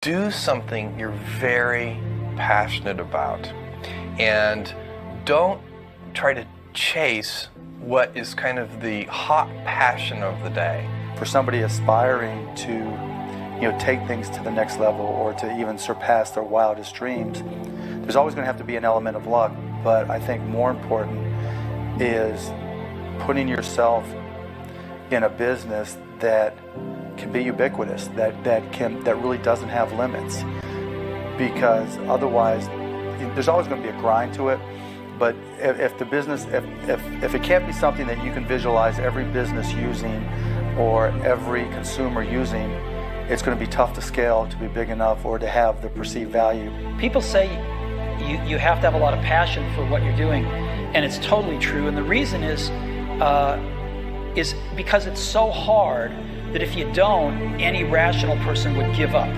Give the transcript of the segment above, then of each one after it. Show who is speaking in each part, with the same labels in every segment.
Speaker 1: Do something you're very passionate about, and don't try to chase what is kind of the hot passion of the day.
Speaker 2: For somebody aspiring to, take things to the next level or to even surpass their wildest dreams, there's always going to have to be an element of luck. But I think more important is putting yourself in a business that can be ubiquitous, that really doesn't have limits. Because otherwise, there's always going to be a grind to it. But if the business, if it can't be something that you can visualize every business using or every consumer using, it's going to be tough to scale to be big enough or to have the perceived value.
Speaker 3: People say you have to have a lot of passion for what you're doing, and it's totally true. And the reason is because it's so hard that if you don't, any rational person would give up.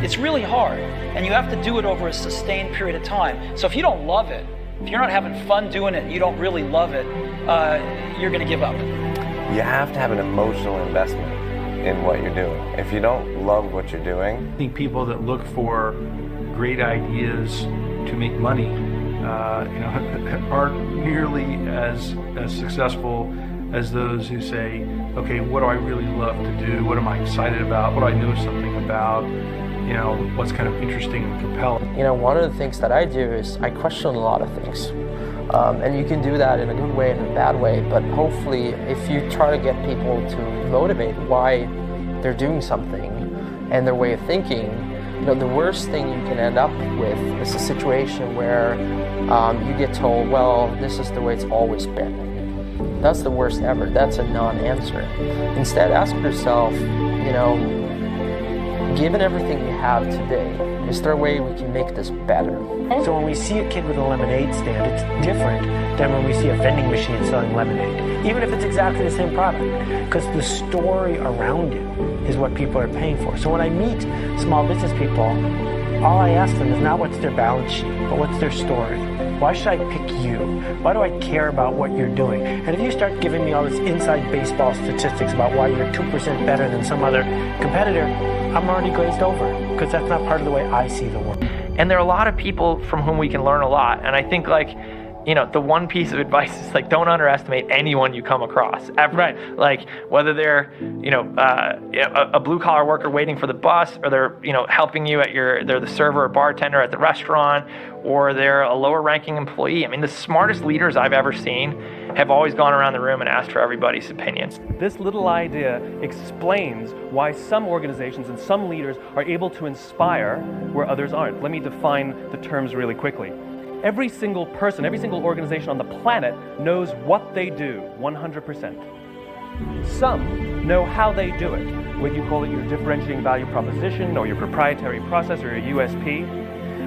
Speaker 3: It's really hard, and you have to do it over a sustained period of time. So if you don't love it, if you're not having fun doing it, you don't really love it, you're going to give up.
Speaker 4: You have to have an emotional investment in what you're doing. If you don't love what you're doing,
Speaker 5: I think people that look for great ideas to make money, aren't nearly as successful as those who say, okay, what do I really love to do? What am I excited about? What do I know something about? What's kind of interesting and compelling?
Speaker 6: One of the things that I do is I question a lot of things. And you can do that in a good way and a bad way, but hopefully if you try to get people to motivate why they're doing something and their way of thinking, the worst thing you can end up with is a situation where you get told, well, this is the way it's always been. That's the worst ever. That's a non-answer. Instead, ask yourself, given everything you have today, is there a way we can make this better?
Speaker 7: So when we see a kid with a lemonade stand, it's different than when we see a vending machine selling lemonade, even if it's exactly the same product, because the story around it is what people are paying for. So when I meet small business people, all I ask them is not what's their balance sheet, but what's their story. Why should I pick you? Why do I care about what you're doing? And if you start giving me all this inside baseball statistics about why you're 2% better than some other competitor, I'm already glazed over, because that's not part of the way I see the world.
Speaker 8: And there are a lot of people from whom we can learn a lot. And I think the one piece of advice is don't underestimate anyone you come across ever. Right. Whether they're, a blue collar worker waiting for the bus, or they're, helping you they're the server or bartender at the restaurant, or they're a lower ranking employee. I mean, the smartest leaders I've ever seen have always gone around the room and asked for everybody's opinions.
Speaker 9: This little idea explains why some organizations and some leaders are able to inspire where others aren't. Let me define the terms really quickly. Every single person, every single organization on the planet knows what they do 100%. Some know how they do it, whether you call it your differentiating value proposition or your proprietary process or your USP.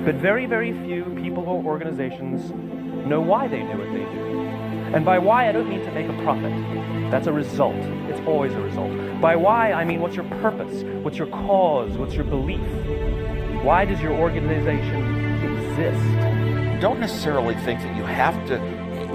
Speaker 9: But very, very few people or organizations know why they do what they do. And by why, I don't mean to make a profit. That's a result. It's always a result. By why, I mean what's your purpose? What's your cause? What's your belief? Why does your organization exist?
Speaker 10: Don't necessarily think that you have to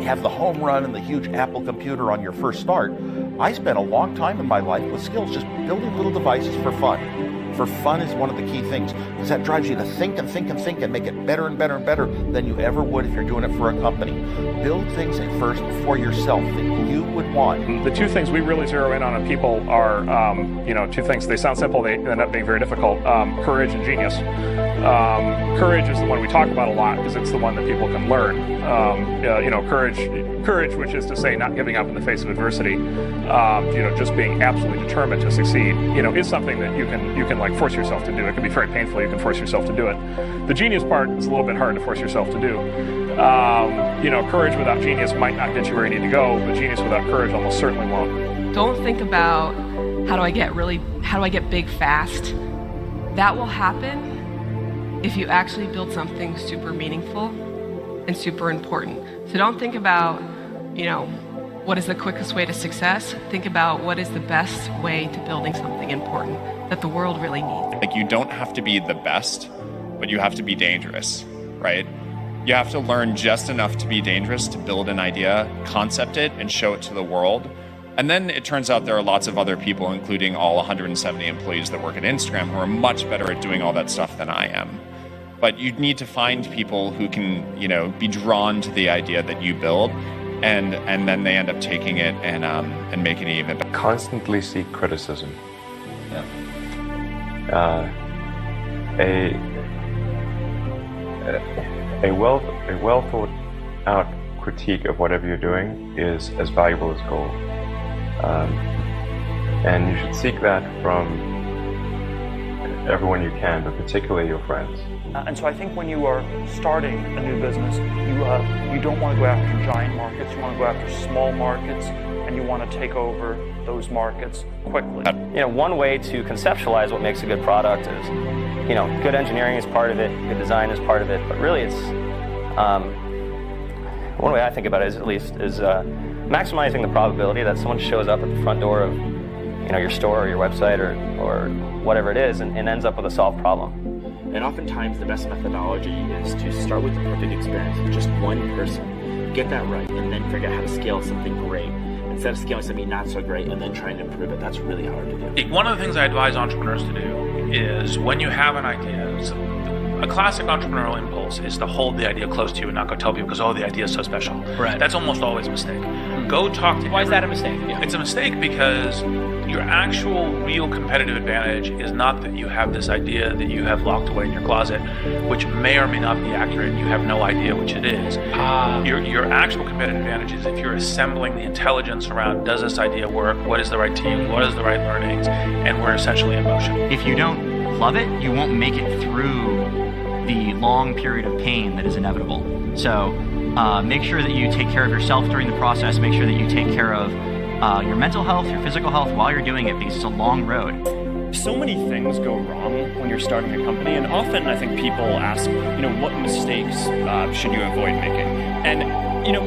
Speaker 10: have the home run and the huge Apple computer on your first start. I spent a long time in my life with skills just building little devices for fun. For fun is one of the key things, because that drives you to think and think and think and make it better and better and better than you ever would if you're doing it for a company. Build things at first for yourself that you would want.
Speaker 11: The two things we really zero in on people are, two things. They sound simple, they end up being very difficult. Courage and genius. Courage is the one we talk about a lot because it's the one that people can learn. Courage, which is to say not giving up in the face of adversity, just being absolutely determined to succeed, is something that you can force yourself to do. It can be very painful. You can force yourself to do it. The genius part is a little bit hard to force yourself to do. Courage without genius might not get you where you need to go, but genius without courage almost certainly won't.
Speaker 12: Don't think about how do I get big fast. That will happen if you actually build something super meaningful and super important. So don't think about, what is the quickest way to success? Think about what is the best way to building something important that the world really needs.
Speaker 13: You don't have to be the best, but you have to be dangerous, right? You have to learn just enough to be dangerous to build an idea, concept it, and show it to the world And then it turns out there are lots of other people, including all 170 employees that work at Instagram, who are much better at doing all that stuff than I am. But you need to find people who can, be drawn to the idea that you build, and then they end up taking it and making it even better.
Speaker 14: Constantly seek criticism.
Speaker 13: Yeah.
Speaker 14: A well thought out critique of whatever you're doing is as valuable as gold. And you should seek that from everyone you can, but particularly your friends.
Speaker 15: And so I think when you are starting a new business, you don't want to go after giant markets. You want to go after small markets, and you want to take over those markets quickly.
Speaker 16: One way to conceptualize what makes a good product is, good engineering is part of it, good design is part of it, but really it's, one way I think about it is maximizing the probability that someone shows up at the front door of, your store or your website or whatever it is and ends up with a solved problem.
Speaker 17: And oftentimes the best methodology is to start with the perfect experience with just one person, get that right, and then figure out how to scale something great. Instead of scaling something not so great and then trying to improve it, that's really hard to do.
Speaker 18: One of the things I advise entrepreneurs to do is when you have an idea, a classic entrepreneurial impulse is to hold the idea close to you and not go tell people because, the idea is so special.
Speaker 3: Right.
Speaker 18: That's almost always a mistake. Go talk to
Speaker 3: Why is that a mistake? Yeah.
Speaker 18: It's a mistake because your actual real competitive advantage is not that you have this idea that you have locked away in your closet, which may or may not be accurate and you have no idea which it is. Your actual competitive advantage is if you're assembling the intelligence around, does this idea work? What is the right team? What is the right learnings? And we're essentially in motion.
Speaker 19: If you don't love it, you won't make it through the long period of pain that is inevitable. So make sure that you take care of yourself during the process. Make sure that you take care of your mental health, your physical health while you're doing it, because it's a long road.
Speaker 9: So many things go wrong when you're starting a company, and often I think people ask, what mistakes should you avoid making? And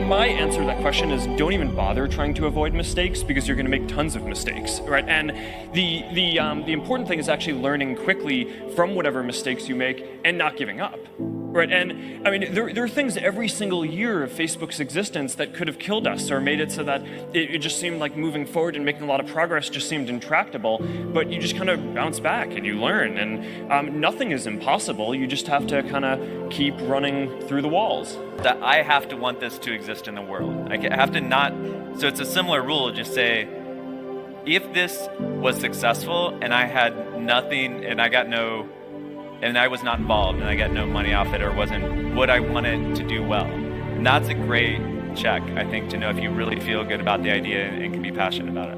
Speaker 9: my answer to that question is don't even bother trying to avoid mistakes, because you're going to make tons of mistakes, right? And the important thing is actually learning quickly from whatever mistakes you make and not giving up. Right, and I mean, there are things every single year of Facebook's existence that could have killed us or made it so that it just seemed like moving forward and making a lot of progress just seemed intractable, but you just kind of bounce back and you learn, and nothing is impossible. You just have to kind of keep running through the walls.
Speaker 20: That I have to want this to exist in the world. I have to not, so it's a similar rule, just say, if this was successful and I had nothing and I was not involved and I got no money off it or would I want it to do well? And that's a great check, I think, to know if you really feel good about the idea and can be passionate about it.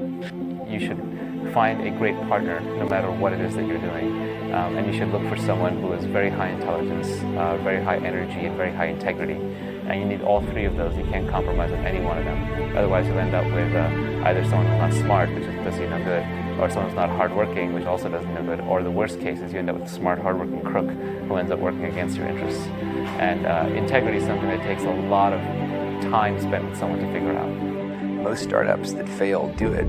Speaker 4: You should find a great partner no matter what it is that you're doing. And you should look for someone who is very high intelligence, very high energy, and very high integrity. And you need all three of those. You can't compromise on any one of them. Otherwise, you'll end up with either someone who's not smart, which does you no good, or someone who's not hardworking, which also does no good, or the worst case is you end up with a smart, hardworking crook who ends up working against your interests. And integrity is something that takes a lot of time spent with someone to figure out.
Speaker 21: Most startups that fail do it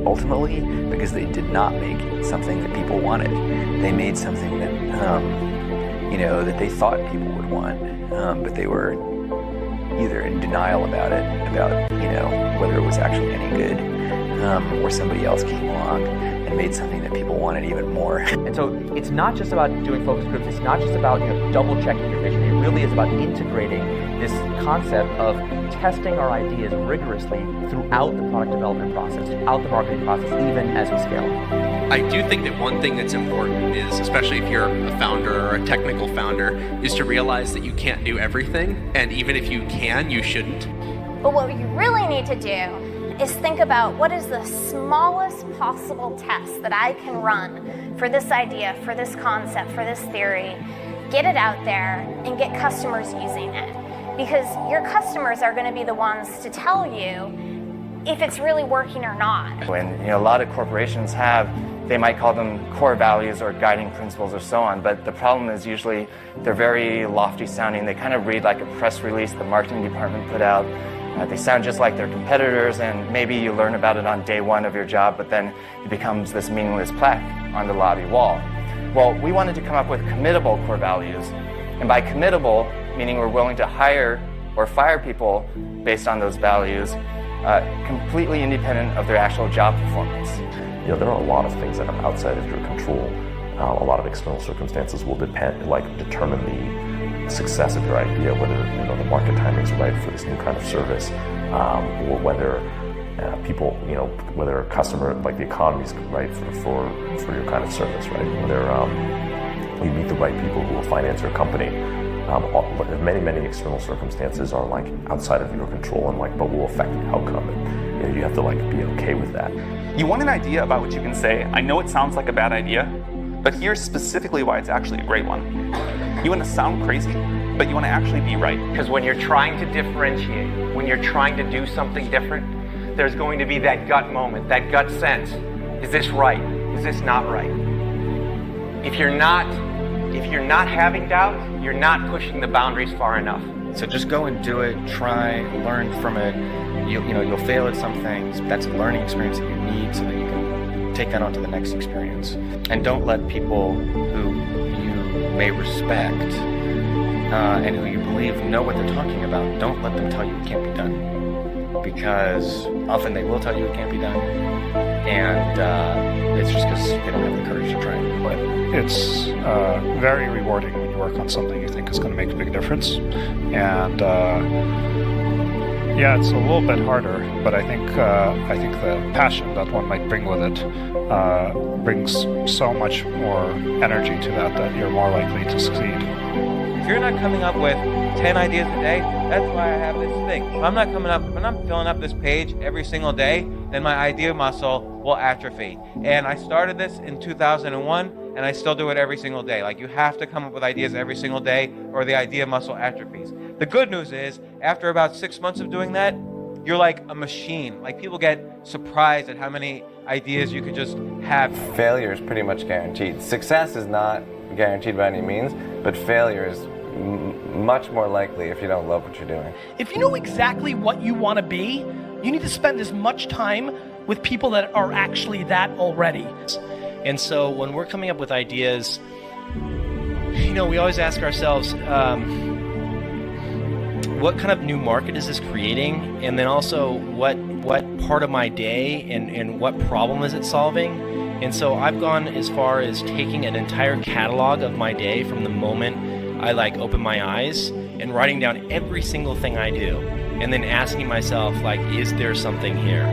Speaker 21: ultimately because they did not make something that people wanted. They made something that, that they thought people would want, but they were either in denial about it, whether it was actually any good, or somebody else came along and made something that people wanted even more.
Speaker 22: And so it's not just about doing focus groups, it's not just about double checking your vision, it really is about integrating this concept of testing our ideas rigorously throughout the product development process, throughout the marketing process, even as we scale.
Speaker 23: I do think that one thing that's important is, especially if you're a founder or a technical founder, is to realize that you can't do everything, and even if you can, you shouldn't.
Speaker 24: But what you really need to do is think about what is the smallest possible test that I can run for this idea, for this concept, for this theory, get it out there, and get customers using it. Because your customers are going to be the ones to tell you if it's really working or not.
Speaker 25: When a lot of corporations they might call them core values or guiding principles or so on, but the problem is usually they're very lofty sounding. They kind of read like a press release the marketing department put out. They sound just like their competitors, and maybe you learn about it on day one of your job, but then it becomes this meaningless plaque on the lobby wall. Well, we wanted to come up with committable core values, and by committable, meaning we're willing to hire or fire people based on those values, completely independent of their actual job performance.
Speaker 1: You know, there are a lot of things that are outside of your control. A lot of external circumstances will determine the success of your idea, whether the market timing is right for this new kind of service, or whether people, whether a customer, like the economy is right for your kind of service, right? Whether you meet the right people who will finance your company. Many external circumstances are like outside of your control and but will affect the outcome. And you have to be okay with that.
Speaker 2: You want an idea about what you can say. I know it sounds like a bad idea, but here's specifically why it's actually a great one. You want to sound crazy, but you want to actually be right.
Speaker 5: Because when you're trying to differentiate, when you're trying to do something different, there's going to be that gut moment, that gut sense. Is this right? Is this not right? If you're not having doubt, you're not pushing the boundaries far enough.
Speaker 6: So just go and do it, try, learn from it. You'll fail at some things. That's a learning experience that you need so that you can take that on to the next experience. And don't let people who you may respect and who you believe know what they're talking about, don't let them tell you it can't be done. Because often they will tell you it can't be done. And it's just because they don't have the courage to try it.
Speaker 15: But it's very rewarding when you work on something you think is going to make a big difference. And yeah, it's a little bit harder, but I think the passion that one might bring with it brings so much more energy to that you're more likely to succeed.
Speaker 7: If you're not coming up with 10 ideas a day, that's why I have this thing. If I'm not filling up this page every single day, then my idea muscle will atrophy. And I started this in 2001, and I still do it every single day. Like, you have to come up with ideas every single day, or the idea muscle atrophies. The good news is, after about 6 months of doing that, you're like a machine. Like, people get surprised at how many ideas you could just have.
Speaker 26: Failure is pretty much guaranteed. Success is not guaranteed by any means, but failure is much more likely if you don't love what you're doing.
Speaker 27: If you know exactly what you want to be, you need to spend as much time with people that are actually that already.
Speaker 28: And so when we're coming up with ideas, we always ask ourselves, what kind of new market is this creating? And then also, what part of my day and what problem is it solving? And so I've gone as far as taking an entire catalog of my day from the moment I open my eyes and writing down every single thing I do, and then asking myself, is there something here?